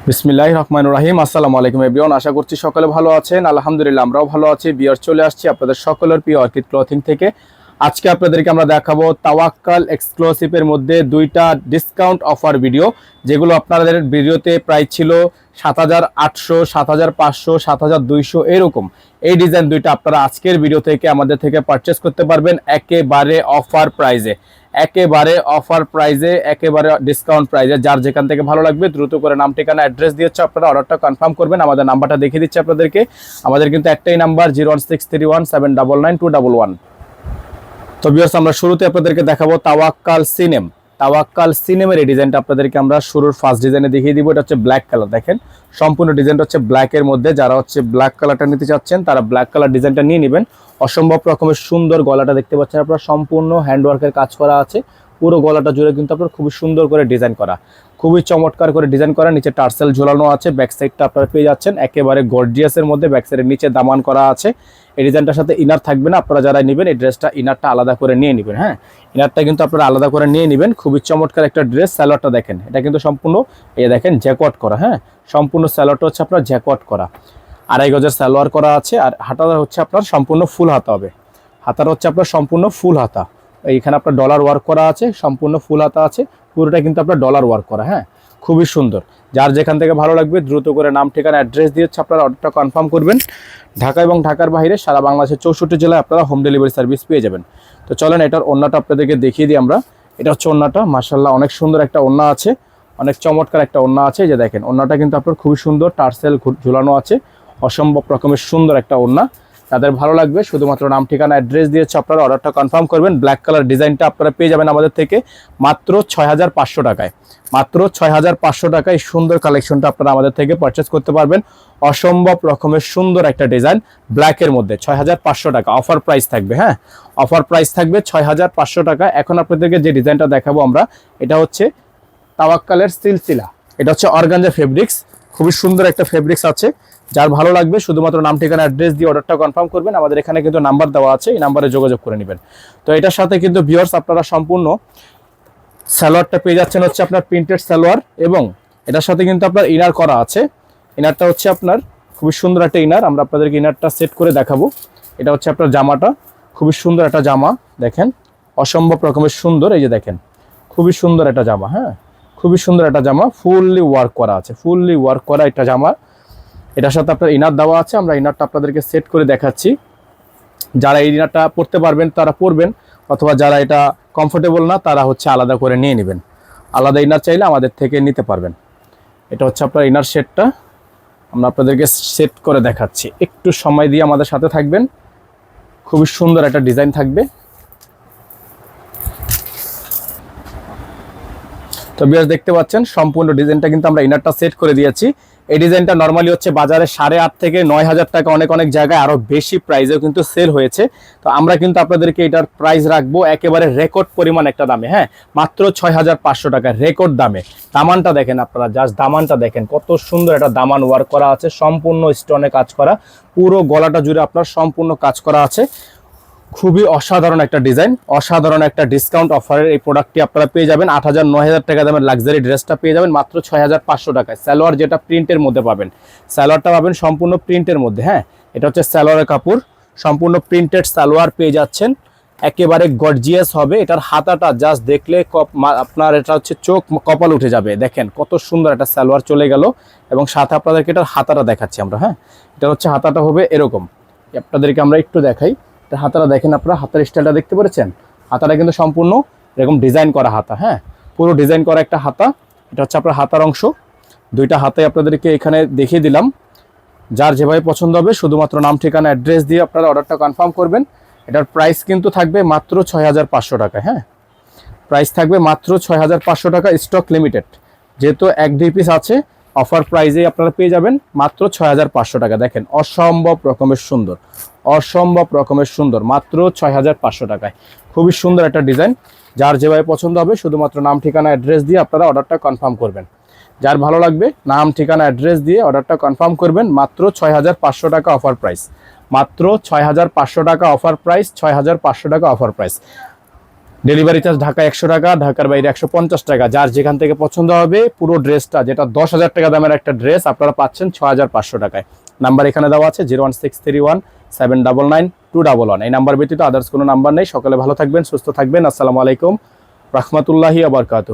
বিসমিল্লাহির রহমানির রহিম। আসসালামু আলাইকুম এভরিওয়ান, আশা করছি সকলে ভালো আছেন। আলহামদুলিল্লাহ আমরাও ভালো আছি। বিয়ার চলে আসছি আপনাদের সকলের প্রিয় অর্কিড ক্লথিং থেকে। আজকে আপনাদেরকে আমরা দেখাবো তাওয়াক্কাল এক্সক্লুসিভের মধ্যে দুইটা ডিসকাউন্ট অফার ভিডিও, যেগুলো আপনাদের ভিডিওতে প্রাইস ছিল ৭৮০০, ৭৫০০, ৭২০০ এরকম। এই ডিজাইন দুইটা আপনারা আজকের ভিডিও থেকে আমাদের থেকে পারচেস করতে পারবেন একেবারে অফার প্রাইজে, একেবারে অফার প্রাইজে, একেবারে ডিসকাউন্ট প্রাইজে। যার যেখান থেকে ভালো লাগবে দ্রুত করে নাম, ঠিকানা, অ্যাড্রেস দিয়ে হচ্ছে আপনারা অর্ডারটা কনফার্ম করবেন। আমাদের নাম্বারটা দেখিয়ে দিচ্ছি আপনাদেরকে। আমাদের কিন্তু একটাই নাম্বার 01631799911। তো ভিউয়ার্স, আমরা শুরুতে আপনাদেরকে দেখাবো তাওয়াক্কাল সিনেম। তাওয়াক্কাল সিনেমের এই ডিজাইনটা আপনাদেরকে আমরা শুরুর ফার্স্ট ডিজাইনে দেখিয়ে দিব। এটা হচ্ছে ব্ল্যাক কালার, দেখেন সম্পূর্ণ ডিজাইনটা হচ্ছে ব্ল্যাকের মধ্যে। যারা হচ্ছে ব্ল্যাক কালারটা নিতে চাচ্ছেন তারা ব্ল্যাক কালার ডিজাইনটা নিয়ে নেবেন। অসম্ভব রকমের সুন্দর গলাটা দেখতে পাচ্ছেন আপনারা, সম্পূর্ণ হ্যান্ডওয়ার্কের কাজ করা আছে। পুরো গলাটা জুড়ে কিন্তু আপনার খুবই সুন্দর করে ডিজাইন করা, খুবই চমৎকার করে ডিজাইন করা। নিচে টার্সেল ঝোলানো আছে, ব্যাক সাইডটা আপনারা পেয়ে যাচ্ছেন একেবারে গর্জিয়াসের মধ্যে। ব্যাক সাইডের নিচে দামান করা আছে। এই ডিজাইনটার সাথে ইনার থাকবে না, আপনারা যারা নেবেন এই ড্রেসটা ইনারটা আলাদা করে নিয়ে নেবেন। হ্যাঁ, ইনারটা কিন্তু আপনারা আলাদা করে নিয়ে নেবেন। খুবই চমৎকার একটা ড্রেস। স্যালোয়ারটা দেখেন, এটা কিন্তু সম্পূর্ণ এই দেখেন জ্যাকওয়াট করা। হ্যাঁ, সম্পূর্ণ স্যালোয়ারটা হচ্ছে আপনার জ্যাকওয়াট করা, 2.5 গজের সালোয়ার করা আছে। আর হাতাটা হচ্ছে আপনার সম্পূর্ণ ফুল হাতা হবে। হাতাটা হচ্ছে আপনার সম্পূর্ণ ফুল হাতা। এইখানে আপনার ডলার ওয়ার্ক করা আছে, সম্পূর্ণ ফুল হাতা আছে, পুরোটা কিন্তু আপনার ডলার ওয়ার্ক করা। হ্যাঁ, খুবই সুন্দর। যার যেখান থেকে ভালো লাগবে দ্রুত করে নাম, ঠিকানা, অ্যাড্রেস দিয়ে হচ্ছে আপনারা অর্ডারটা কনফার্ম করবেন। ঢাকা এবং ঢাকার বাইরে সারা বাংলাদেশের 64 জেলায় আপনারা হোম ডেলিভারি সার্ভিস পেয়ে যাবেন। তো চলেন এটার ওড়নাটা আপনাদেরকে দেখিয়ে দিই আমরা। এটা হচ্ছে ওড়নাটা, মাশাআল্লাহ অনেক সুন্দর একটা ওড়না আছে, অনেক চমৎকার একটা ওড়না আছে। যে দেখেন ওড়নাটা কিন্তু আপনার খুবই সুন্দর, টার্সেল ঝুলানো আছে, অসম্ভব রকমের সুন্দর একটা ওড়না। তাদের ভালো লাগবে শুধুমাত্র নাম, ঠিকানা, অ্যাড্রেস দিয়েছে আপনারা অর্ডারটা কনফার্ম করবেন। ব্ল্যাক কালার ডিজাইনটা আপনারা পেয়ে যাবেন আমাদের থেকে মাত্র 6500 টাকায়। মাত্র 6500 টাকায় সুন্দর কালেকশনটা আপনারা আমাদের থেকে পারচেস করতে পারবেন। অসম্ভব রকমের সুন্দর একটা ডিজাইন ব্ল্যাকের মধ্যে 6500 টাকা অফার প্রাইস থাকবে। হ্যাঁ, অফার প্রাইস থাকবে 6500 টাকা। এখন আপনাদেরকে যে ডিজাইনটা দেখাবো আমরা, এটা হচ্ছে তাওয়াক্কালের সিলসিলা। এটা হচ্ছে অর্গানজা ফেব্রিক্স, খুবই সুন্দর একটা ফেব্রিক্স আছে। যার ভালো লাগবে শুধুমাত্র নাম, ঠিকানা, অ্যাড্রেস দিয়ে অর্ডারটা কনফার্ম করবেন। আমাদের এখানে কিন্তু নাম্বার দেওয়া আছে, এই নাম্বারে যোগাযোগ করে নেবেন। তো এটার সাথে কিন্তু ভিউয়ার্স আপনারা সম্পূর্ণ সালোয়ারটা পেয়ে যাচ্ছেন হচ্ছে আপনার প্রিন্টেড সালোয়ার, এবং এটার সাথে কিন্তু আপনার ইনার করা আছে। ইনারটা হচ্ছে আপনার খুবই সুন্দর একটা ইনার। আমরা আপনাদেরকে ইনারটা সেট করে দেখাবো। এটা হচ্ছে আপনার জামাটা, খুবই সুন্দর একটা জামা, দেখেন অসম্ভব রকমের সুন্দর। এই যে দেখেন খুবই সুন্দর একটা জামা। হ্যাঁ, খুবই সুন্দর একটা জামা, ফুললি ওয়ার্ক করা আছে, ফুললি ওয়ার্ক করা একটা জামা। এটার সাথে আপনার ইনার দেওয়া আছে। আমরা ইনারটা আপনাদেরকে সেট করে দেখাচ্ছি। যারা এই ইনারটা পরতে পারবেন তারা পরবেন, অথবা যারা এটা কমফোর্টেবল না তারা হচ্ছে আলাদা করে নিয়ে নেবেন। আলাদা ইনার চাইলে আমাদের থেকে নিতে পারবেন। এটা হচ্ছে আপনার ইনার সেটটা, আমরা আপনাদেরকে সেট করে দেখাচ্ছি। একটু সময় দিয়ে আমাদের সাথে থাকবেন। খুবই সুন্দর একটা ডিজাইন থাকবে। তো ভিউয়ার্স দেখতে পাচ্ছেন সম্পূর্ণ ডিজাইনটা কিন্তু আমরা ইনারটা সেট করে দিয়েছি। এই ডিজাইনটা নরমালি হচ্ছে বাজারে 8,500 থেকে 9,000 টাকা, অনেক অনেক জায়গায় আরো বেশি প্রাইসেও কিন্তু সেল হয়েছে। তো আমরা কিন্তু আপনাদেরকে এটার প্রাইস রাখবো একেবারে রেকর্ড পরিমাণ একটা দামে। হ্যাঁ, মাত্র 6500 টাকা রেকর্ড দামে। দামানটা দেখেন আপনারা, জাস্ট দামানটা দেখেন, কত সুন্দর একটা দামান ওয়ার্ক করা আছে, সম্পূর্ণ স্টোনে কাজ করা, পুরো গলাটা জুড়ে আপনার সম্পূর্ণ কাজ করা আছে। খুবই অসাধারণ একটা ডিজাইন, অসাধারণ একটা ডিসকাউন্ট অফারের এই প্রোডাক্টটি আপনারা পেয়ে যাবেন। 8,000-9,000 টাকা দামের লাক্সারি ড্রেসটা পেয়ে যাবেন মাত্র 6500 টাকায়। সালোয়ার যেটা প্রিন্টের মধ্যে পাবেন, সালোয়ারটা পাবেন সম্পূর্ণ প্রিন্টের মধ্যে। হ্যাঁ, এটা হচ্ছে সালোয়ারের কাপড়, সম্পূর্ণ প্রিন্টেড সালোয়ার পেয়ে যাচ্ছেন, একেবারে গর্জিয়াস হবে। এটার হাতাটা জাস্ট দেখলে আপনার এটা হচ্ছে চোখ কপাল উঠে যাবে। দেখেন কত সুন্দর একটা সালোয়ার চলে গেল, এবং সাথে আপনাদেরকে এটার হাতাটা দেখাচ্ছি আমরা। হ্যাঁ, এটা হচ্ছে হাতাটা হবে এরকম, আপনাদেরকে আমরা একটু দেখাই। হাতাটা দেখেন আপনারা, হাতার স্টাইলটা দেখতে পেরেছেন। হাতাটা কিন্তু সম্পূর্ণ এরকম ডিজাইন করা হাতা। হ্যাঁ, পুরো ডিজাইন করা একটা হাতা। এটা হচ্ছে আপনার হাতার অংশ। দুইটা হাতায় আপনাদেরকে এখানে দেখিয়ে দিলাম। যার যেভাবে পছন্দ হবে শুধুমাত্র নাম, ঠিকানা, অ্যাড্রেস দিয়ে আপনারা অর্ডারটা কনফার্ম করবেন। এটার প্রাইস কিন্তু থাকবে মাত্র 6500 টাকা। হ্যাঁ, প্রাইস থাকবে মাত্র 6500 টাকা, স্টক লিমিটেড। যেহেতু 1-2 পিস আছে, অফার প্রাইজে আপনারা পেয়ে যাবেন মাত্র 6500 টাকা। দেখেন অসম্ভব রকমের সুন্দর, অসম্ভব রকমের সুন্দর, মাত্র 6500 টাকায়। খুবই সুন্দর একটা ডিজাইন। যার যেভাবে পছন্দ হবে শুধুমাত্র নাম, ঠিকানা, অ্যাড্রেস দিয়ে আপনারা অর্ডারটা কনফার্ম করবেন। যার ভালো লাগবে নাম, ঠিকানা, অ্যাড্রেস দিয়ে অর্ডারটা কনফার্ম করবেন। মাত্র 6500 টাকা অফার প্রাইস, মাত্র 6500 টাকা অফার প্রাইস, 6500 টাকা offer price. Delivery charge Dhaka 100 টাকা, ঢাকার বাইরে 150 টাকা। যার যেখান থেকে পছন্দ হবে পুরো ড্রেসটা, যেটা 10,000 টাকা দামের একটা ড্রেস, আপনারা পাচ্ছেন 6,500 টাকায়। নাম্বার এখানে দেওয়া আছে 01631799211। এই নাম্বার ব্যতীত আদার্স কোনো নাম্বার নেই। সকালে ভালো থাকবেন, সুস্থ থাকবেন। আসসালামু আলাইকুম রহমতুল্লাহি ওয়া বারাকাতুহু।